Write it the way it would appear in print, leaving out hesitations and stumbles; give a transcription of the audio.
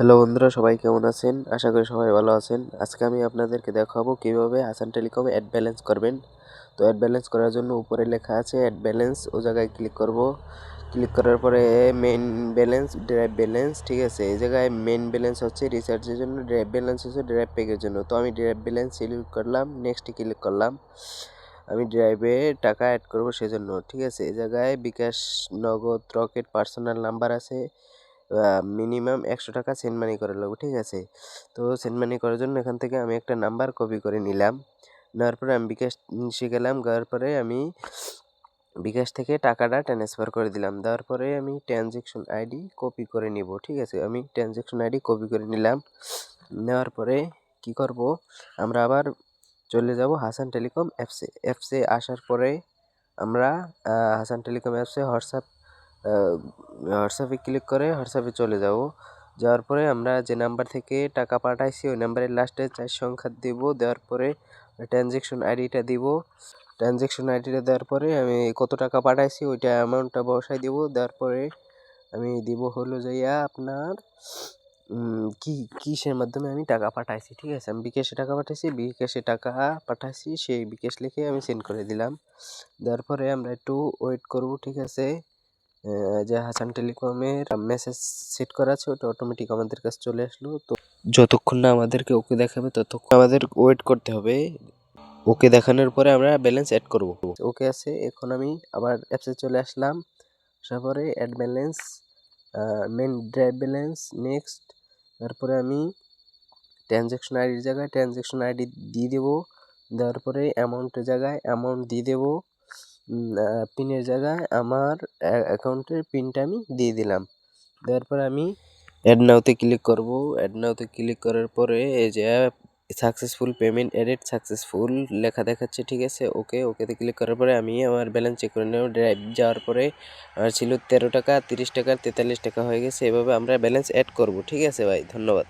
Hello বন্ধুরা, সবাই কেমন আছেন? আশা করি সবাই ভালো আছেন। আজকে আমি আপনাদেরকে দেখাবো কিভাবে হাসান টেলিকম অ্যাড ব্যালেন্স করবেন। তো অ্যাড ব্যালেন্স করার জন্য উপরে লেখা আছে অ্যাড ব্যালেন্স, ও জায়গায় ক্লিক করব। ক্লিক করার পরে মেইন ব্যালেন্স, ড্রাইভ ব্যালেন্স, ঠিক আছে। এই জায়গায় মেইন ব্যালেন্স হচ্ছে রিচার্জের জন্য, ড্রাইভ ব্যালেন্স হচ্ছে ড্রাইভ প্যাকের জন্য। তো আমি ড্রাইভ ব্যালেন্স সিলেক্ট করলাম, নেক্সটে ক্লিক করলাম। আমি ড্রাইভে টাকা অ্যাড করব সেজন্য, ঠিক আছে। এই জায়গায় বিকাশ, নগদ, রকেট, পার্সোনাল নাম্বার আছে। মিনিমাম 100 টাকা সেন্ড মানি করা লাগবে, ঠিক আছে। তো সেন্ড মানি করার জন্য এখান থেকে আমি একটা নাম্বার কপি করে নিলাম। নেওয়ার পরে আমি বিকাশ গেলাম, যাওয়ার পরে আমি বিকাশ থেকে টাকাটা ট্রান্সফার করে দিলাম। দেওয়ার পরে আমি ট্রানজ্যাকশন আইডি কপি করে নিব, ঠিক আছে। আমি ট্রানজ্যাকশন আইডি কপি করে নিলাম। নেওয়ার পরে কি করব, আমরা আবার চলে যাব হাসান টেলিকম অ্যাপসে আসার পরে আমরা হাসান টেলিকম অ্যাপসে হোয়াটসঅ্যাপে ক্লিক করে হোয়াটসঅ্যাপে চলে যাব। যাওয়ার পরে আমরা যে নাম্বার থেকে টাকা পাঠাইছি ওই নাম্বারের লাস্টে 4 সংখ্যা দিব। দেওয়ার পরে ট্রানজ্যাকশন আইডিটা দিব। ট্রানজ্যাকশন আইডিটা দেওয়ার পরে আমি কত টাকা পাঠাইছি ওইটা অ্যামাউন্টটা বসাই দিব। দেওয়ার পরে আমি দিব হলো যাইয়া আপনার কিসের মাধ্যমে আমি টাকা পাঠাইছি, ঠিক আছে। আমি বিকাশে টাকা পাঠাইছি, সেই বিকাশ লিখে আমি সেন্ড করে দিলাম। দেওয়ার পরে আমরা একটু ওয়েট করব, ঠিক আছে। যে হাসান টেলিকমের মেসেজ সেট করা আছে ওটা অটোমেটিক আমাদের কাছে চলে আসলো। তো যতক্ষণ না আমাদেরকে ওকে দেখাবে ততক্ষণ আমাদের ওয়েট করতে হবে। ওকে দেখানোর পরে আমরা ব্যালেন্স অ্যাড করব। ওকে আছে, এখন আমি আবার অ্যাপসে চলে আসলাম। আসার পরে add balance, main drive balance, next. তারপরে আমি ট্রানজ্যাকশন আইডির জায়গায় ট্রানজ্যাকশন আইডি দিয়ে দেবো। দেওয়ার পরে অ্যামাউন্টের জায়গায় অ্যামাউন্ট দিয়ে দেবো। পিনের জায়গায় আমার অ্যাকাউন্টের পিনটা আমি দিয়ে দিলাম। দেওয়ার পরে আমি অ্যাড নাওতে ক্লিক করব। অ্যাড নাওতে ক্লিক করার পরে এই যে সাকসেসফুল পেমেন্ট এডেড সাকসেসফুল লেখা দেখাচ্ছে, ঠিক আছে। ওকেতে ক্লিক করার পরে আমি আমার ব্যালেন্স চেক করে নেব। ড্রাইভ যাওয়ার পরে আমার ছিল 13 টাকা, 30 টাকা, 43 টাকা হয়ে গেছে। এভাবে আমরা ব্যালেন্স অ্যাড করব, ঠিক আছে ভাই, ধন্যবাদ।